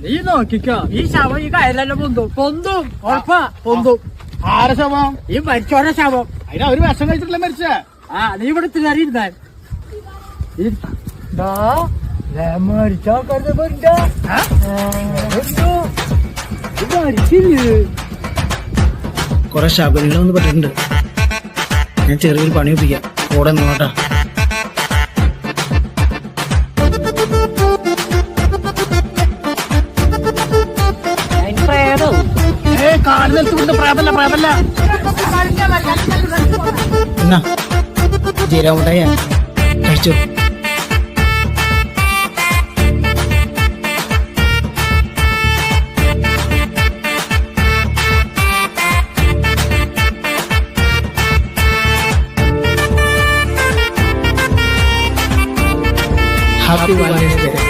നീ നോക്കിക്കോ, ഈ ശവം ഈ കയലെല്ലാം പൊന്തും ഉറപ്പാ പൊന്തും. ആരെ ശവം? ഈ മരിച്ചോടെ ശവം. അതിനാ ഒരു വിഷം കഴിച്ചിട്ടില്ല മരിച്ചേ. നീ ഇവിടെ തിരിയിരുന്നാൻ മരിച്ച ആൾക്കാരുടെ മരിച്ചില്ലേ? കൊറേ ശബരികളൊന്നും പറ്റിട്ടുണ്ട്. ഞാൻ ചെറിയൊരു പണി ഒപ്പിക്കാം. കൂടെ നോട്ടാ. എന്നാ ജീരാമുണ്ടായ കഴിച്ചു. Happy Valentine's day.